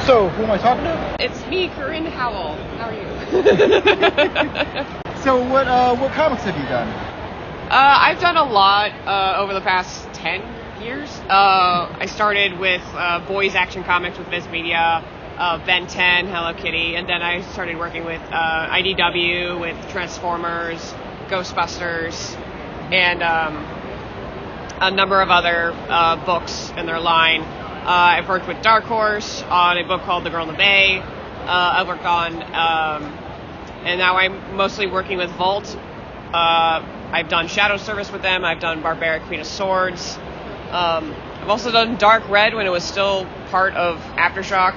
So, who am I talking to? It's me, Corin Howell. How are you? So, what comics have you done? I've done a lot over the past 10 years. I started with Boys Action Comics with Viz Media, Ben 10, Hello Kitty, and then I started working with IDW, with Transformers, Ghostbusters, and a number of other books in their line. I've worked with Dark Horse on a book called The Girl in the Bay. I've worked on, and now I'm mostly working with Vault. I've done Shadow Service with them. I've done Barbaric Queen of Swords. I've also done Dark Red when it was still part of Aftershock.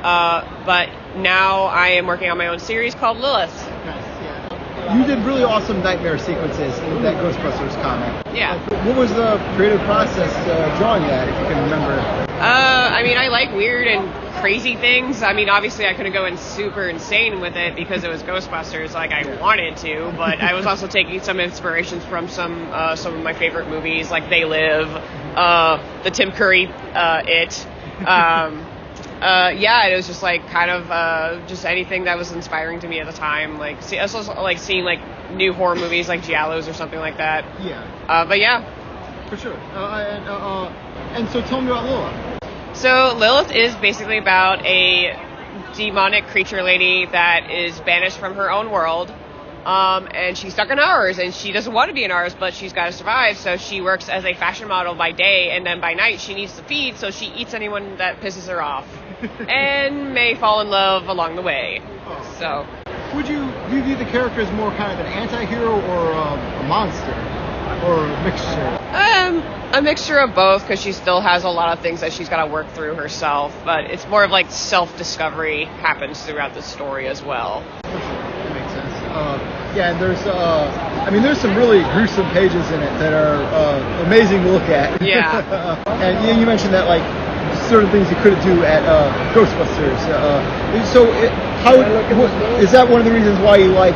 But now I am working on my own series called Lilith. Nice, yeah. You did really awesome nightmare sequences in that Ghostbusters comic. Yeah. What was the creative process drawing that, if you can remember? I mean, I like weird and crazy things. I mean, obviously I couldn't go in super insane with it because it was Ghostbusters like I wanted to, but I was also taking some inspirations from some of my favorite movies like They Live, the Tim Curry It. Yeah, it was just like kind of just anything that was inspiring to me at the time. Like, I was also like seeing like new horror movies like Giallos or something like that. Yeah. But yeah. For sure. And so tell me about Lilith. So Lilith is basically about a demonic creature lady that is banished from her own world. And she's stuck in ours, and she doesn't want to be in ours, but she's got to survive, so she works as a fashion model by day, and then by night she needs to feed, so she eats anyone that pisses her off, and may fall in love along the way. So, do you view the character as more kind of an anti-hero or a monster? Or a mixture? A mixture of both, because she still has a lot of things that she's got to work through herself, but it's more of like self-discovery happens throughout the story as well. That makes sense. Yeah, and there's some really gruesome pages in it that are amazing to look at. Yeah. And you mentioned that like certain things you couldn't do at Ghostbusters. Is that one of the reasons why you like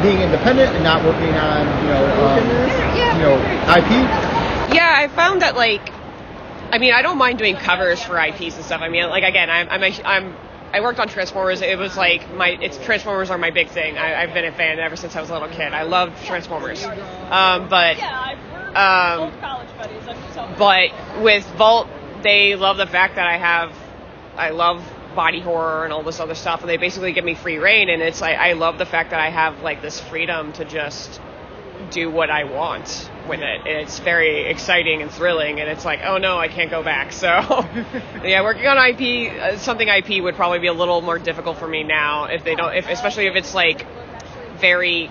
being independent and not working on IP? Yeah, I found that I don't mind doing covers for IPs and stuff. I mean, like again, I worked on Transformers. It was like Transformers are my big thing. I've been a fan ever since I was a little kid. I love Transformers. But with Vault, they love the fact that I love body horror and all this other stuff, and they basically give me free reign, and it's like I love the fact that I have like this freedom to just do what I want with it, and it's very exciting and thrilling, and it's like, oh no, I can't go back. So yeah, working on IP, something IP would probably be a little more difficult for me now especially if it's like very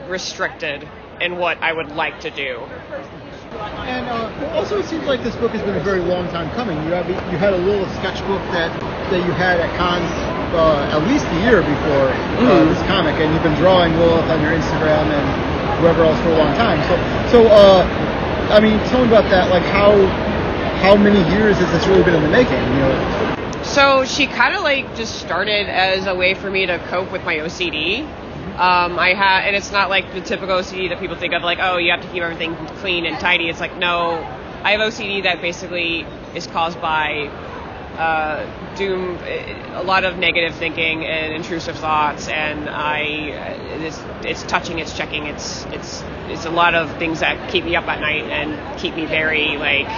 restricted in what I would like to do. And also, it seems like this book has been a very long time coming. You had a little sketchbook that you had at cons at least a year before this comic, and you've been drawing Lilith on your Instagram and whoever else for a long time. So I mean, tell me about that. Like, how many years has this really been in the making? So she kind of like just started as a way for me to cope with my OCD. And it's not like the typical OCD that people think of, like, oh, you have to keep everything clean and tidy. It's like, no, I have OCD that basically is caused by a lot of negative thinking and intrusive thoughts, and it's touching, it's checking, it's a lot of things that keep me up at night and keep me very like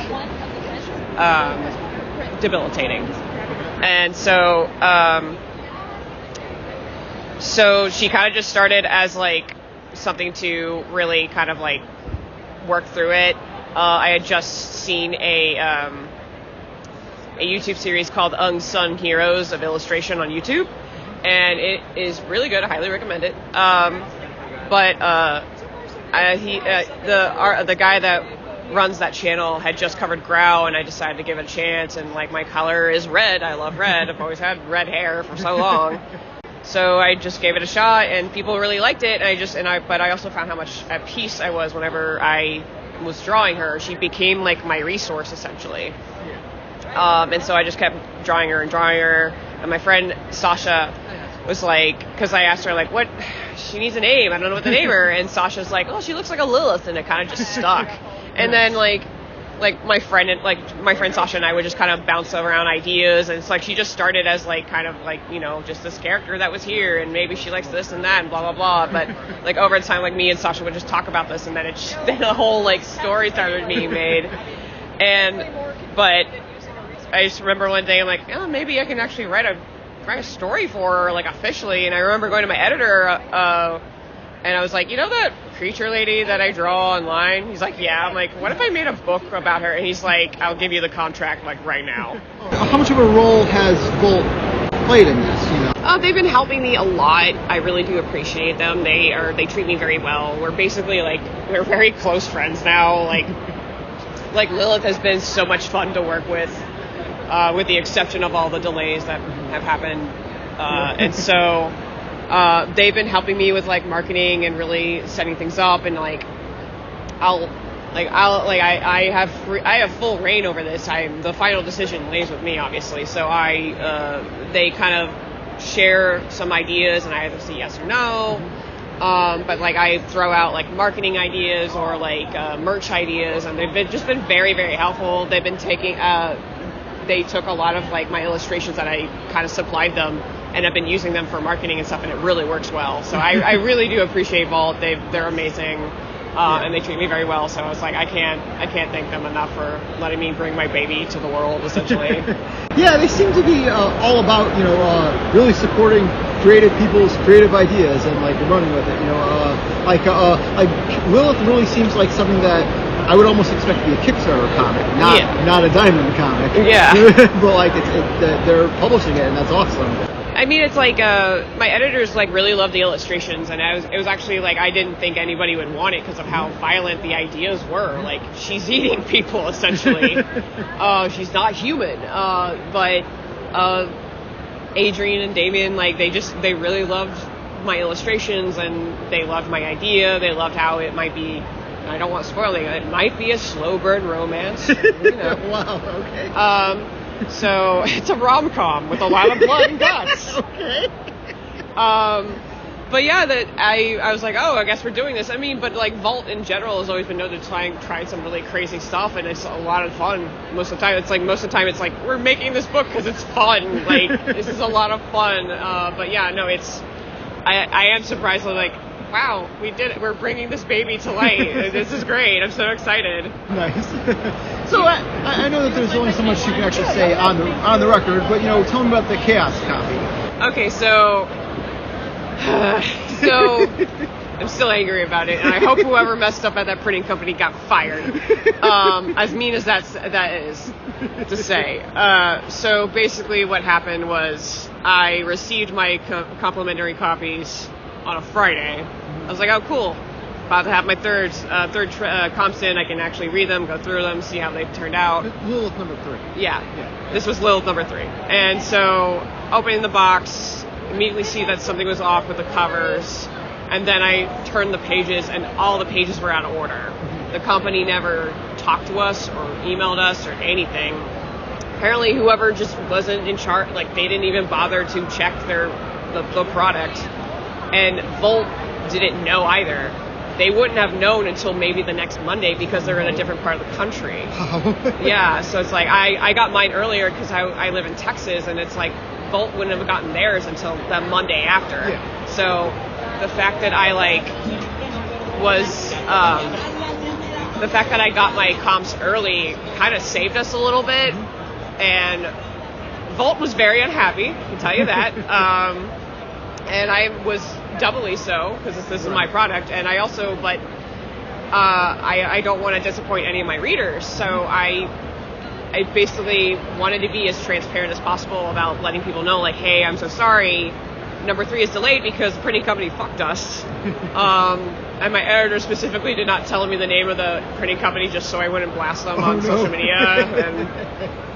debilitating. And so she kind of just started as like something to really kind of like work through it. I had just seen a YouTube series called Unsung Heroes of Illustration on YouTube, and it is really good. I highly recommend it. The guy that runs that channel had just covered Grau, and I decided to give it a chance. And like, my color is red. I love red. I've always had red hair for so long. So I just gave it a shot, and people really liked it. But I also found how much at peace I was whenever I was drawing her. She became like my resource essentially. And so I just kept drawing her. And my friend Sasha was like, because I asked her like, what? She needs a name. I don't know what to name her. And Sasha's like, oh, she looks like a Lilith, and it kind of just stuck. And then like like my friend Sasha and I would just kind of bounce around ideas, and it's like she just started as like kind of like, you know, just this character that was here, and maybe she likes this and that and blah blah blah, but like over time, like me and Sasha would just talk about this, and then then a whole like story started being made. But I just remember one day I'm like, oh, maybe I can actually write a story for her, like officially. And I remember going to my editor and I was like, you know that creature lady that I draw online? He's like, yeah. I'm like, what if I made a book about her? And he's like, I'll give you the contract like right now. How much of a role has Volt played in this, you know? They've been helping me a lot. I really do appreciate them. They treat me very well. We're basically we're very close friends now. Like Lilith has been so much fun to work with the exception of all the delays that have happened. And so they've been helping me with like marketing and really setting things up, and I have full reign over this. The final decision lays with me, obviously. So they kind of share some ideas, and I either say yes or no. But like I throw out like marketing ideas or like merch ideas, and they've been very, very helpful. They've been they took a lot of like my illustrations that I kind of supplied them, and I've been using them for marketing and stuff, and it really works well. So I really do appreciate Vault. They're amazing, and they treat me very well. So it's like I can't thank them enough for letting me bring my baby to the world, essentially. Yeah, they seem to be all about, you know, really supporting creative people's creative ideas and like running with it. You know, like Lilith really seems like something that I would almost expect to be a Kickstarter comic, not a Diamond comic. Yeah. But like they're publishing it, and that's awesome. I mean, it's like my editors like really love the illustrations, and it was actually like I didn't think anybody would want it because of how violent the ideas were. Like she's eating people essentially. She's not human. But Adrian and Damien, like they really loved my illustrations, and they loved my idea. They loved how it might be. I don't want spoiling it. It might be a slow burn romance. You know. Wow. Okay. So it's a rom-com with a lot of blood and guts. Okay. But yeah, I was like, oh, I guess we're doing this. I mean, but like Vault in general has always been known to try some really crazy stuff, and it's a lot of fun most of the time. It's like we're making this book because it's fun. Like this is a lot of fun. But yeah, no, I am surprised. Like, wow, we did it. We're bringing this baby to light. This is great. I'm so excited. Nice. So I know that there's only so much you can actually say on the record, but you know, tell me about the Chaos copy. Okay, so I'm still angry about it, and I hope whoever messed up at that printing company got fired. As mean as that is to say. So basically, what happened was I received my complimentary copies on a Friday. I was like, oh, cool. About to have my third comps in. I can actually read them, go through them, see how they turned out. Lilith number 3. Yeah. This was Lilith number 3. And so, opening the box, immediately see that something was off with the covers. And then I turned the pages, and all the pages were out of order. Mm-hmm. The company never talked to us or emailed us or anything. Apparently, whoever just wasn't in charge, like, they didn't even bother to check the product. And Volt didn't know either. They wouldn't have known until maybe the next Monday because they're in a different part of the country. Yeah, so it's like I got mine earlier because I live in Texas, and it's like Volt wouldn't have gotten theirs until the Monday after. Yeah. So the fact that the fact that I got my comps early kind of saved us a little bit, and Volt was very unhappy, I can tell you that. And I was doubly so because this is my product, and I also, but I don't want to disappoint any of my readers, so I basically wanted to be as transparent as possible about letting people know, like, hey, I'm so sorry, number 3 is delayed because the printing company fucked us. And my editor specifically did not tell me the name of the printing company just so I wouldn't blast them on social media, and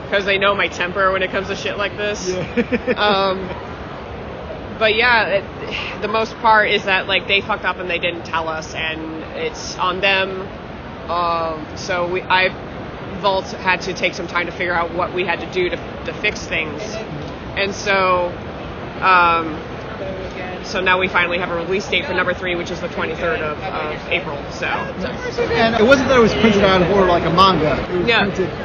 because they know my temper when it comes to shit like this. Yeah. But yeah, the most part is that like they fucked up and they didn't tell us, and it's on them. So Vault had to take some time to figure out what we had to do to fix things, and so So now we finally have a release date for number 3, which is the 23rd of April. So. And it wasn't that it was printed out of order like a manga.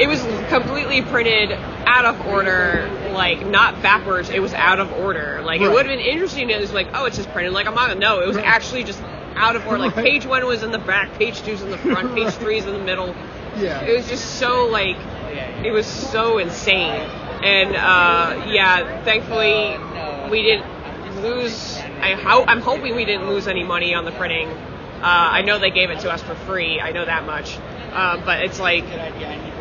It was completely printed out of order, like not backwards. It was out of order. Like it would have been interesting. It was like, oh, it's just printed like a manga. No, it was actually just out of order. Like page 1 was in the back, page 2's in the front, page 3's in the middle. Yeah. It was just so like, it was so insane. And thankfully we didn't lose. I'm hoping we didn't lose any money on the printing. I know they gave it to us for free. I know that much. But it's like,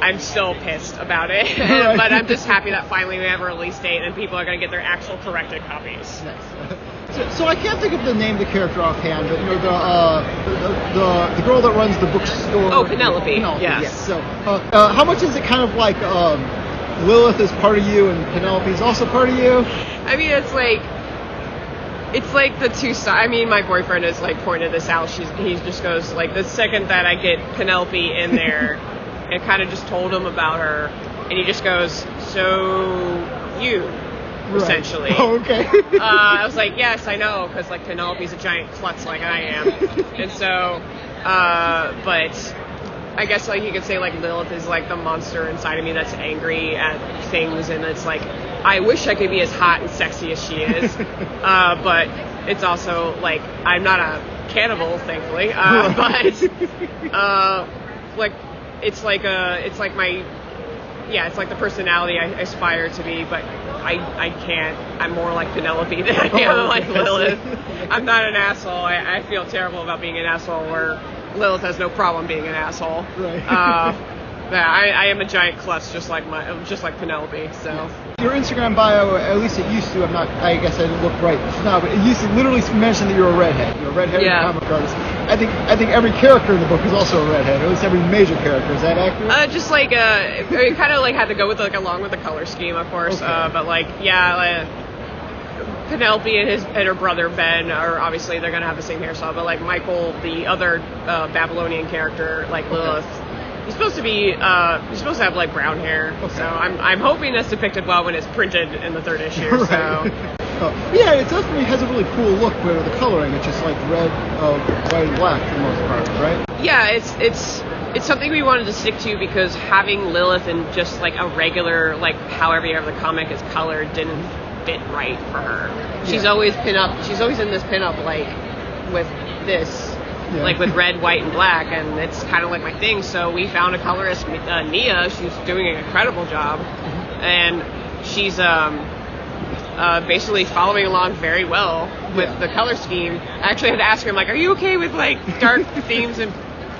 I'm still pissed about it. But I'm just happy that finally we have a release date and people are going to get their actual corrected copies. Nice. So I can't think of the name of the character offhand, but the girl that runs the bookstore. Oh, Penelope. Yes. Yeah. So how much is it kind of like Lilith is part of you and Penelope is also part of you? I mean, it's like the two sides. I mean, my boyfriend has like pointed this out. He just goes like, the second that I get Penelope in there, and kind of just told him about her, and he just goes, so you, essentially. Oh, okay. I was like, yes, I know, because like Penelope's a giant klutz like I am, and so, but I guess like you could say like Lilith is like the monster inside of me that's angry at things, and it's like, I wish I could be as hot and sexy as she is, but it's also like I'm not a cannibal, thankfully. But like it's like the personality I aspire to be, but I can't. I'm more like Penelope than I am like Lilith. I'm not an asshole. I feel terrible about being an asshole, where Lilith has no problem being an asshole. Right. I am a giant klutz, just like Penelope. So your Instagram bio, at least it used to. I guess I didn't look right now, but it used to literally mention that you're a redhead. You're a redheaded comic artist. I think every character in the book is also a redhead. At least every major character. Is that accurate? Just like it kind of like had to go with along with the color scheme, of course. Okay. But Penelope and her brother Ben are obviously they're gonna have the same hairstyle, but like Michael, the other Babylonian character, like Lilith, he's supposed to have like brown hair. Okay. So I'm hoping that's depicted well when it's printed in the third issue. Right. So yeah, it definitely has a really cool look where the coloring it's just like red, white, and black for the most part, right? Yeah, it's something we wanted to stick to because having Lilith in just like a regular however the comic is colored didn't fit right for her. Yeah. She's always in this pinup with this. Yeah. Like with red, white, and black, and it's kind of like my thing. So we found a colorist, Nia. She's doing an incredible job, and she's basically following along very well with the color scheme. I actually had to ask her, I'm like, are you okay with dark themes and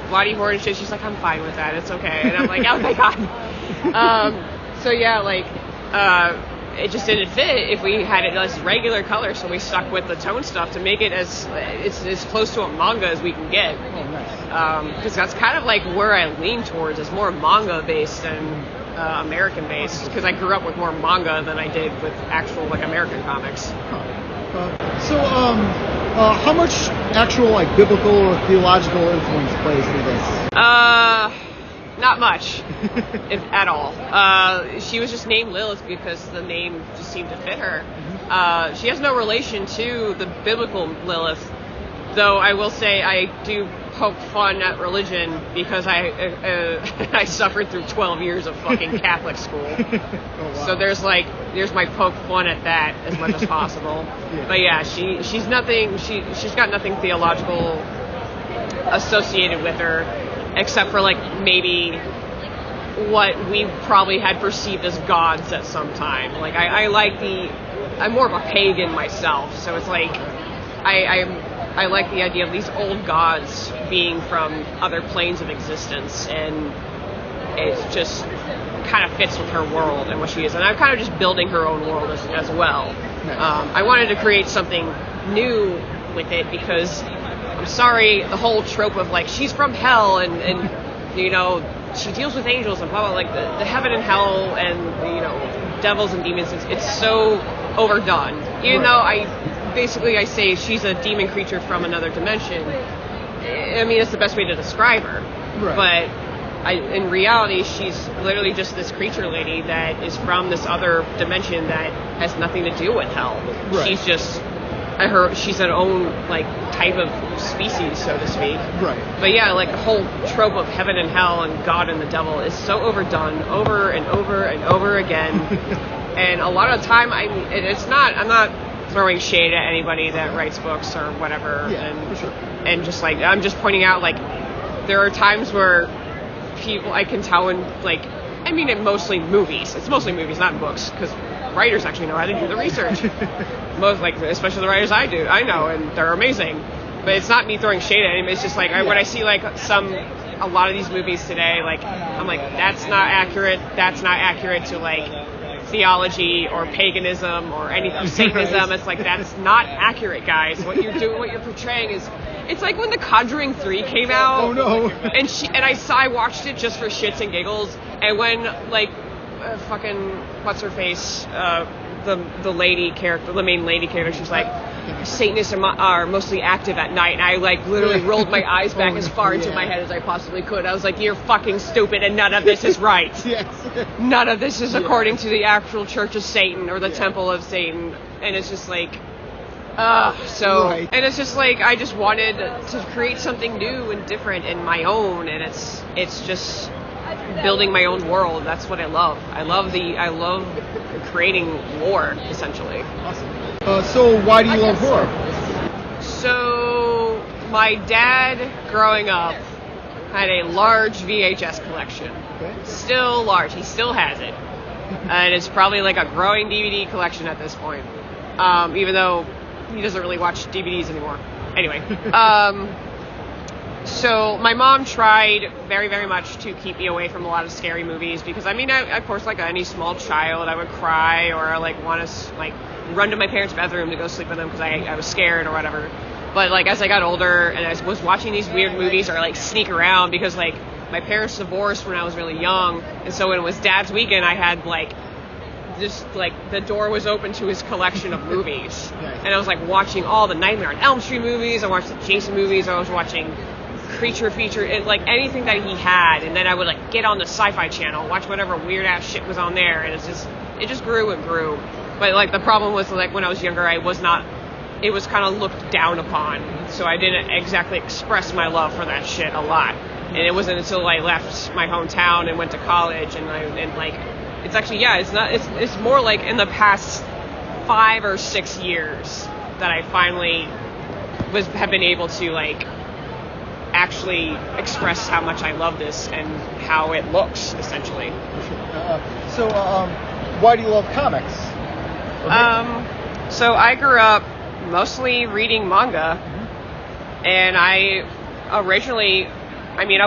body horror and shit? She's like, I'm fine with that. It's okay. And I'm like, oh my god. So yeah, it just didn't fit if we had it as regular color, so we stuck with the tone stuff to make it as close to a manga as we can get. Oh, nice. Because that's kind of like where I lean towards, is more manga based than American based. Because I grew up with more manga than I did with actual American comics. So how much actual biblical or theological influence plays through this? Not much, if at all. She was just named Lilith because the name just seemed to fit her. Mm-hmm. She has no relation to the biblical Lilith, though I will say I do poke fun at religion because I suffered through 12 years of fucking Catholic school. Oh, wow. So there's my poke fun at that as much as possible. Yeah. But yeah, she's got nothing theological associated with her, except for maybe what we probably had perceived as gods at some time. I'm more of a pagan myself, so it's I like the idea of these old gods being from other planes of existence, and it just kind of fits with her world and what she is. And I'm kind of just building her own world as well. Nice. I wanted to create something new with it because I'm sorry, the whole trope of she's from hell and she deals with angels and blah blah, the heaven and hell and devils and demons, it's so overdone. Even though I say she's a demon creature from another dimension. I mean, it's the best way to describe her. Right. But in reality, she's literally just this creature lady that is from this other dimension that has nothing to do with hell. Right. She's just she's her own like type of species, so to speak. Right. But yeah, like the whole trope of heaven and hell and God and the devil is so overdone over and over and over again. And a lot of the time, I'm not throwing shade at anybody that writes books or whatever. Yeah, and, for sure. And just like, I'm just pointing out, like, there are times where people, I can tell in, like, I mean, it's mostly movies, not books, because writers actually know how to do the research. Most, like, especially the writers I know, and they're amazing. But it's not me throwing shade at them. It's just like when I see like a lot of these movies today, like I'm like, that's not accurate. That's not accurate to like theology or paganism or anything, Satanism. It's like, that's not accurate, guys. What you're doing, what you're portraying is. It's like when The Conjuring 3 came out. Oh no! And I watched it just for shits and giggles. And when like fucking what's her face, the lady character, the main lady character, she's like, Satanists are mostly active at night, and I like literally rolled my eyes back as far into my head as I possibly could. I was like, you're fucking stupid, and none of this is right. Yes. None of this is according to the actual Church of Satan or the Temple of Satan, and it's just like. Right. And it's just like, I just wanted to create something new and different and my own, and it's just building my own world. That's what I love. I love creating lore, essentially. Awesome. So why do you love horror? So my dad, growing up, had a large VHS collection. Okay. Still large. He still has it. And it's probably like a growing DVD collection at this point. Even though he doesn't really watch DVDs anymore. Anyway, so my mom tried very, very much to keep me away from a lot of scary movies because, I mean, of course, like any small child, I would cry or like want to like run to my parents' bedroom to go sleep with them because I was scared or whatever. But like as I got older and I was watching these weird movies or like sneak around because like my parents divorced when I was really young, and so when it was Dad's weekend, I had like. Just like the door was open to his collection of movies, and I was like watching all the Nightmare on Elm Street movies. I watched the Jason movies. I was watching creature feature, like anything that he had, and then I would like get on the Sci-Fi Channel, watch whatever weird ass shit was on there, and it just grew and grew. But like the problem was like when I was younger, it was kind of looked down upon, so I didn't exactly express my love for that shit a lot. And it wasn't until I left my hometown and went to college and it's actually, it's more like in the past 5 or 6 years that I finally have been able to like actually express how much I love this and how it looks, essentially. So why do you love comics? So I grew up mostly reading manga, and I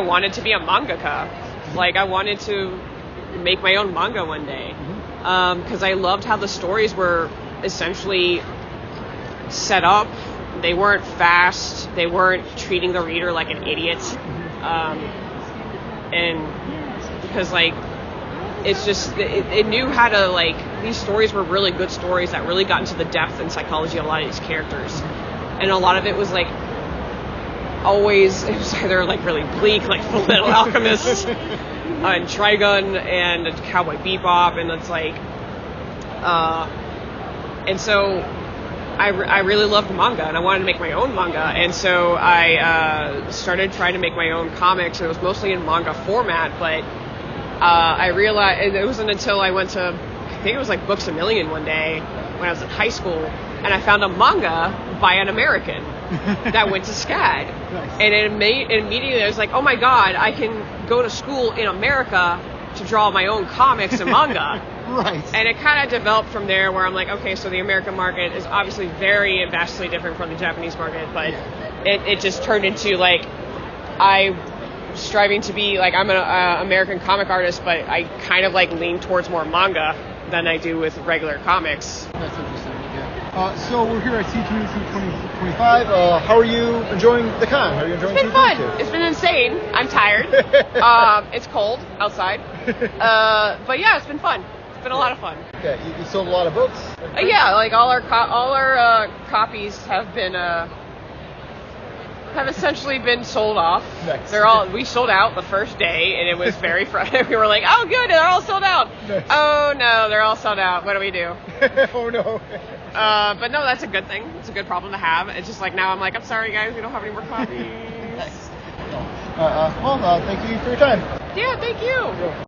wanted to be a mangaka. Like, I wanted to make my own manga one day, because I loved how the stories were essentially set up. They weren't fast. They weren't treating the reader like an idiot. And because like it's just it knew how to like, these stories were really good stories that really got into the depth and psychology of a lot of these characters, and a lot of it was like always, it was either like really bleak, like Full Metal Alchemist and Trigun and Cowboy Bebop, and it's like and so I really loved manga, and I wanted to make my own manga, and so I started trying to make my own comics. It was mostly in manga format, but I realized, and it wasn't until I went to, I think it was like Books A Million one day when I was in high school, and I found a manga by an American that went to SCAD. Nice. And immediately I was like, oh my god, I can go to school in America to draw my own comics and manga. Right. And it kind of developed from there, where I'm like, okay, so the American market is obviously very and vastly different from the Japanese market, but it just turned into like, I striving to be like, I'm an American comic artist, but I kind of like lean towards more manga than I do with regular comics. That's interesting. Yeah. So we're here at C2 2025. How are you enjoying the con? How are you enjoying It's been fun. It's been insane. I'm tired. It's cold outside. But yeah, it's been fun. It's been a lot of fun. Okay, you sold a lot of books? Yeah, like all our copies have been have essentially been sold off. Nice. We sold out the first day, and it was very we were like, oh good, they're all sold out. Nice. Oh no, they're all sold out. What do we do? Oh no. But no, that's a good thing. It's a good problem to have. It's just like now I'm like, I'm sorry guys, we don't have any more copies. Well, thank you for your time. Yeah, thank you.